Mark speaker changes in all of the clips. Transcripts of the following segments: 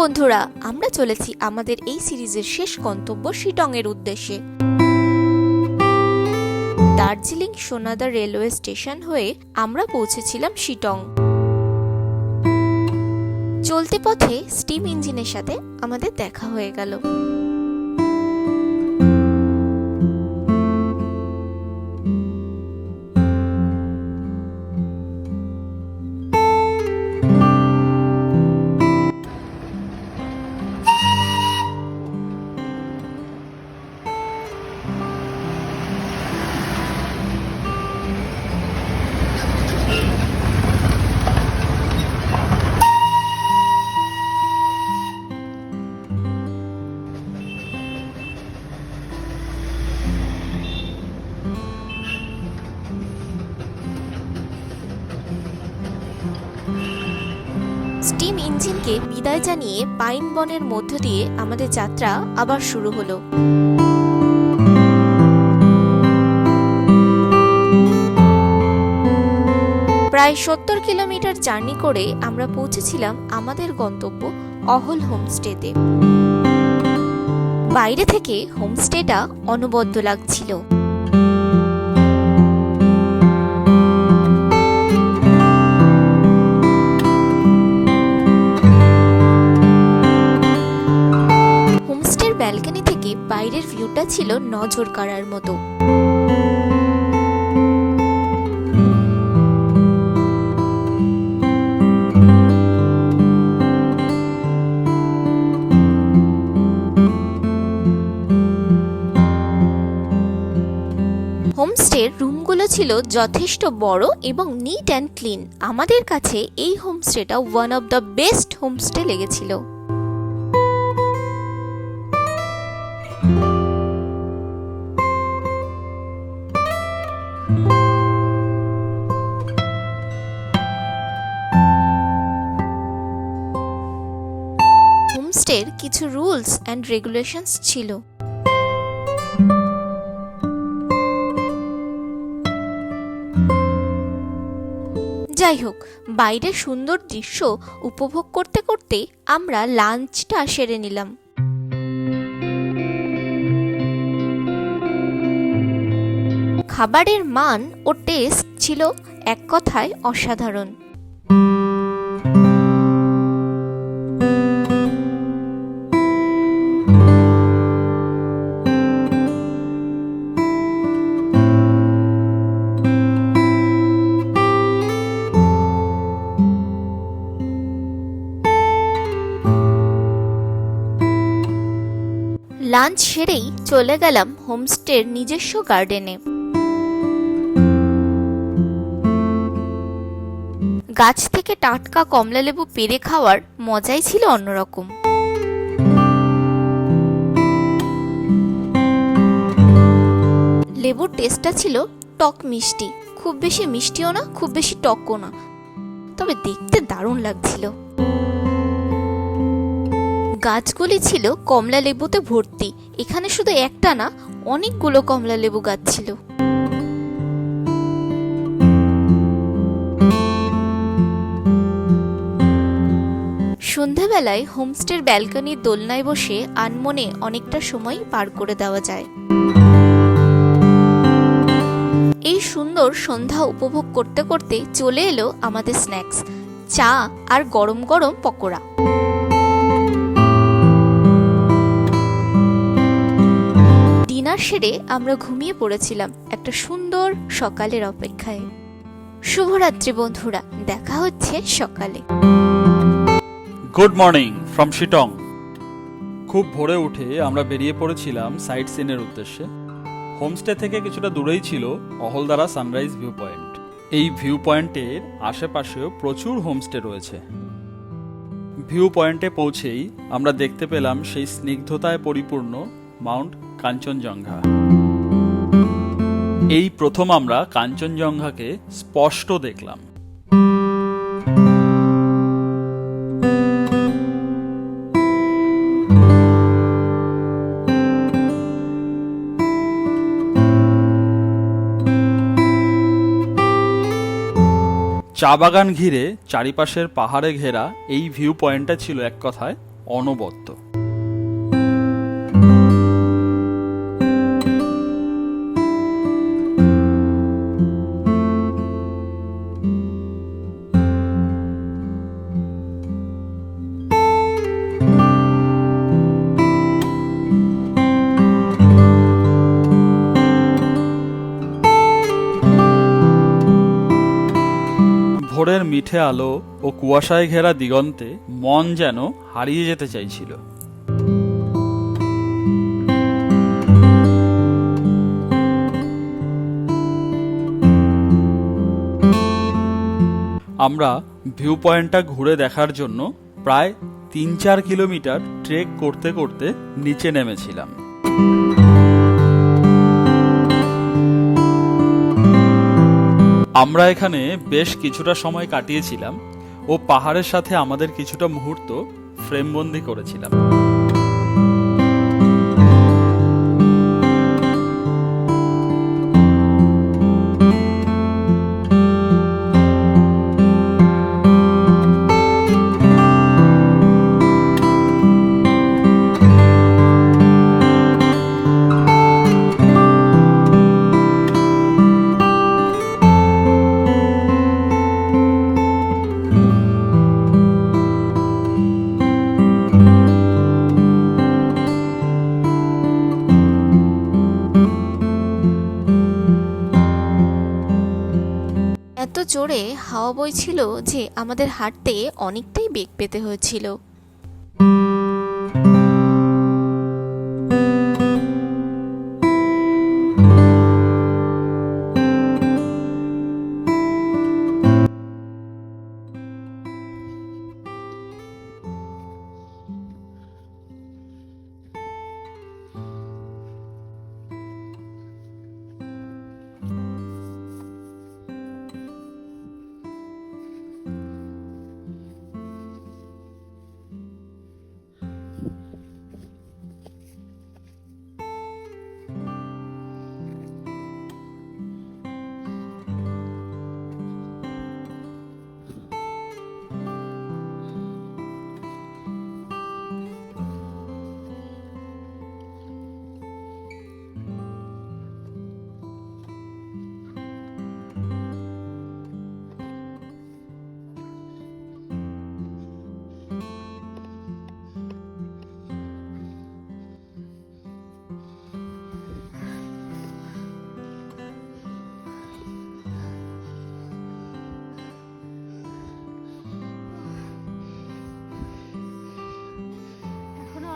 Speaker 1: বন্ধুরা, আমরা চলেছি আমাদের এই সিরিজের শেষ গন্তব্য শিটং এর উদ্দেশ্যে। দার্জিলিং সোনাদা রেলওয়ে স্টেশন হয়ে আমরা পৌঁছেছিলাম শিটং। চলতে পথে স্টিম ইঞ্জিনের সাথে আমাদের দেখা হয়ে গেল। স্টিম ইঞ্জিনকে বিদায় জানিয়ে পাইন বনের মধ্য দিয়ে আমাদের যাত্রা আবার শুরু হলো। প্রায় 70 কিলোমিটার জার্নি করে আমরা পৌঁছেছিলাম আমাদের গন্তব্য অহল হোমস্টেতে। বাইরে থেকে হোমস্টেটা অনবদ্য লাগছিল। ব্যালকনি থেকে বাইরের ভিউটা ছিল নজর কাড়ার মতো। হোমস্টের রুমগুলো ছিল যথেষ্ট বড় এবং নিট অ্যান্ড ক্লিন। আমাদের কাছে এই হোমস্টেটা one of the best homestay লেগেছিল। হোমস্টের কিছু রুলস অ্যান্ড রেগুলেশনস ছিল। যাই হোক, বাইরের সুন্দর দৃশ্য উপভোগ করতে করতে আমরা লাঞ্চটা সেরে নিলাম। খাবারের মান ও টেস্ট ছিল এক কথায় অসাধারণ। লাঞ্চ সেরেই চলে গেলাম হোমস্টের নিজস্ব গার্ডেনে। গাছ থেকে টাটকা কমলালেবু পেড়ে খাওয়ার মজাই ছিল অন্যরকম। লেবুর টেস্টটা ছিল টক মিষ্টি, খুব বেশি মিষ্টিও না, খুব বেশি টকও না, তবে দেখতে দারুণ লাগছিল। গাছগুলি ছিল কমলা লেবুতে ভর্তি। এখানে শুধু একটা না, অনেকগুলো কমলা লেবু গাছ ছিল। সন্ধ্যাবেলায় হোমস্টের ব্যালকনির দোলনায় বসে আনমনে অনেকটা সময় পার করে দেওয়া যায়। এই সুন্দর সন্ধ্যা উপভোগ করতে করতে চলে এলো আমাদের স্ন্যাক্স, চা আর গরম গরম পকোড়া। ডিনার সেরে আমরা ঘুমিয়ে পড়েছিলাম একটা সুন্দর সকালের অপেক্ষায়। শুভরাত্রি বন্ধুরা, দেখা হচ্ছে সকালে।
Speaker 2: Good morning from Sittong. খুব ভোরে উঠে আমরা বেরিয়ে পড়েছিলাম সাইট সিনের উদ্দেশ্যে। হোমস্টে থেকে কিছুটা দূরেই ছিল অহলদারা সানরাইজ ভিউ পয়েন্ট। এই ভিউ পয়েন্টের আশেপাশেও প্রচুর হোমস্টে রয়েছে। ভিউ পয়েন্টে পৌঁছেই আমরা দেখতে পেলাম সেই স্নিগ্ধতায় পরিপূর্ণ মাউন্ট কাঞ্চনজঙ্ঘা। এই প্রথম আমরা কাঞ্চনজঙ্ঘাকে স্পষ্ট দেখলাম। চা বাগান ঘিরে চারিপাশের পাহাড়ে ঘেরা এই ভিউ পয়েন্টটা ছিল এক কথায় অনবদ্য। ভোরের মিঠে আলো ও কুয়াশায় ঘেরা দিগন্তে মন যেন হারিয়ে যেতে চাইছিল। আমরা ভিউ পয়েন্টটা ঘুরে দেখার জন্য প্রায় ৩-৪ কিলোমিটার ট্রেক করতে করতে নিচে নেমেছিলাম। আমরা এখানে বেশ কিছুটা সময় কাটিয়েছিলাম ও পাহাড়ের সাথে আমাদের কিছুটা মুহূর্ত ফ্রেমবন্দি করেছিলাম।
Speaker 1: এত জোরে হাওয়া বইছিল যে আমাদের হাঁটতে অনেকটাই বেগ পেতে হয়েছিল।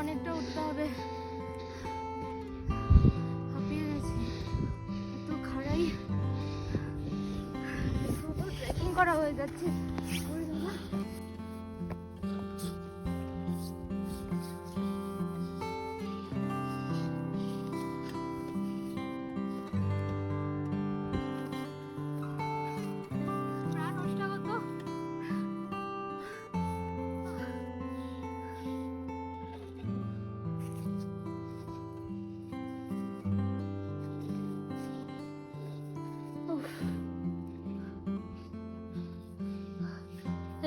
Speaker 1: অনেকটা উঠতে হবে, হাঁপিয়ে গেছি। এত খাড়াই ট্রেকিং করা হয়ে যাচ্ছে।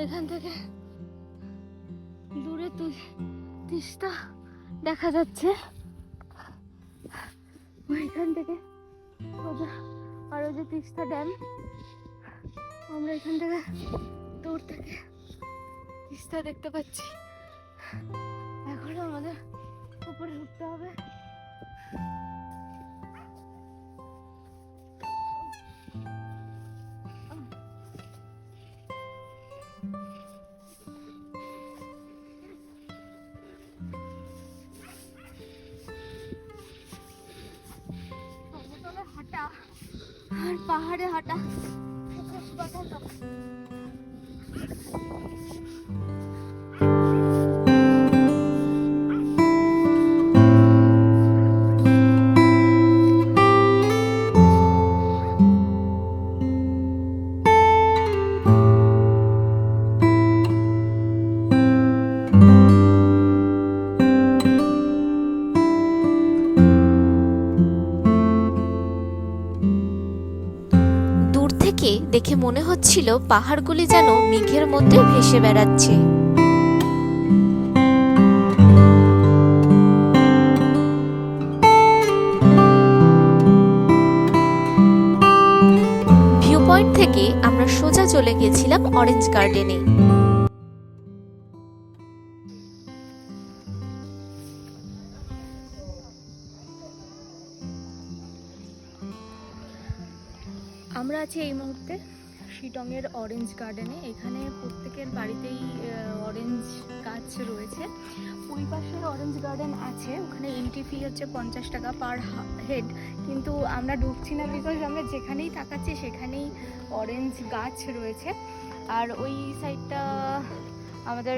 Speaker 1: এখান থেকে দূরে তিস্তা দেখা যাচ্ছে। ওইখান থেকে আর ওই যে তিস্তা ড্যাম, আমরা এখান থেকে দূর থেকে তিস্তা দেখতে পাচ্ছি। এখন আমাদের উপরে উঠতে হবে। আর পাহাড়ে হাঁটা দেখে মনে হচ্ছিল পাহাড়গুলি যেন মেঘের মধ্যে ভেসে বেড়াচ্ছে। চলে গেছিলাম অরেঞ্জ গার্ডেনে।
Speaker 3: আমরা আছি এই মুহূর্তে শিটংয়ের অরেঞ্জ গার্ডেনে। এখানে প্রত্যেকের বাড়িতেই অরেঞ্জ গাছ রয়েছে। ওই পাশে অরেঞ্জ গার্ডেন আছে, ওখানে এন্ট্রি ফি হচ্ছে 50 টাকা পার হেড, কিন্তু আমরা ঢুকছি না বিকজ আমরা যেখানেই তাকাচ্ছি সেখানেই অরেঞ্জ গাছ রয়েছে। আর ওই সাইডটা আমাদের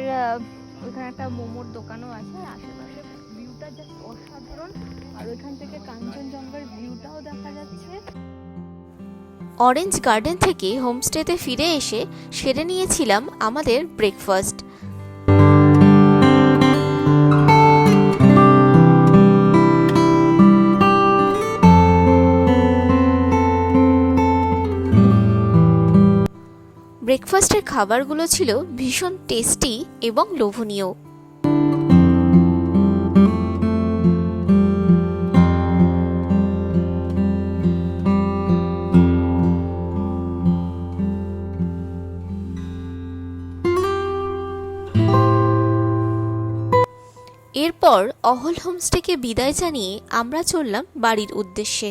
Speaker 3: ওইখানে একটা মোমোর দোকানও আছে। আশেপাশে ভিউটা জাস্ট অসাধারণ, আর ওইখান থেকে কাঞ্চনজঙ্ঘার ভিউটাও দেখা যাচ্ছে।
Speaker 1: অরেঞ্জ গার্ডেন থেকে হোমস্টেতে ফিরে এসে সেরে নিয়েছিলাম আমাদের ব্রেকফাস্ট। ব্রেকফাস্টের খাবারগুলো ছিল ভীষণ টেস্টি এবং লোভনীয়। এরপর অহল হোমস্টেকে বিদায় জানিয়ে আমরা চললাম বাড়ির উদ্দেশ্যে।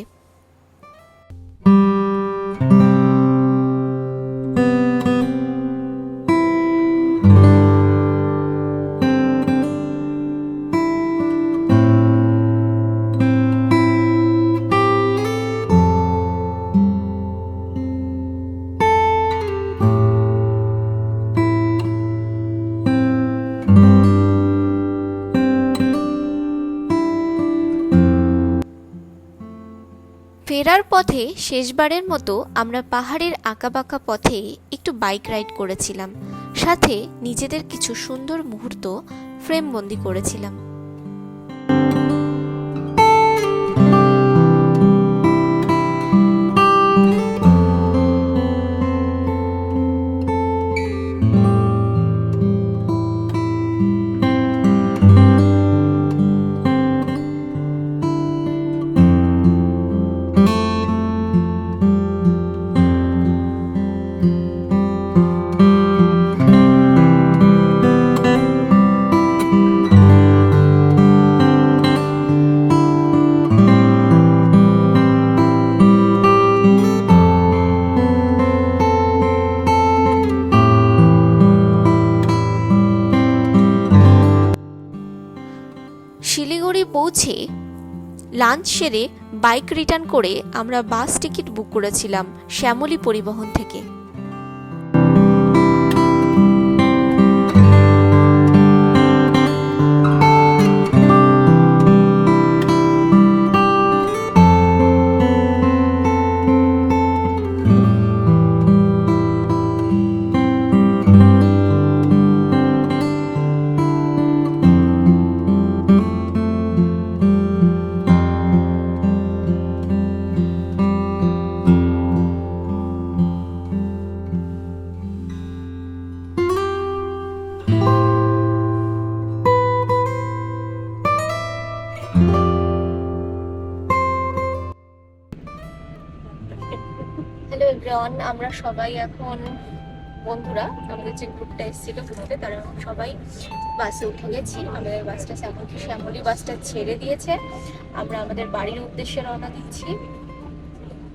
Speaker 1: ফেরার পথে শেষবারের মতো আমরা পাহাড়ের আঁকাবাঁকা পথে একটু বাইক রাইড করেছিলাম, সাথে নিজেদের কিছু সুন্দর মুহূর্ত ফ্রেমবন্দি করেছিলাম। শিলিগুড়ি পৌঁছে লাঞ্চ সেরে বাইক রিটার্ন করে আমরা বাস টিকিট বুক করেছিলাম শ্যামলী পরিবহন থেকে। হ্যালো এভরিওয়ান, আমরা সবাই এখন বন্ধুরা, আমাদের যে গ্রুপটা এসেছিল ঘুরতে, তারা সবাই বাসে উঠে গেছি। আমাদের বাসটা শ্যামলী বাসটা ছেড়ে দিয়েছে। আমরা আমাদের বাড়ির উদ্দেশ্যে রওনা দিচ্ছি।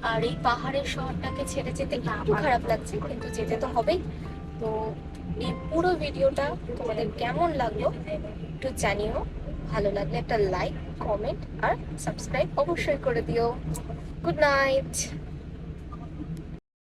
Speaker 1: আর এই পাহাড়ের শহরটাকে ছেড়ে যেতে একটু খারাপ লাগছে, কিন্তু যেতে তো হবেই। তো এই পুরো ভিডিওটা তোমাদের কেমন লাগলো একটু জানিও। ভালো লাগলে একটা লাইক, কমেন্ট আর সাবস্ক্রাইব অবশ্যই করে দিও। Good night.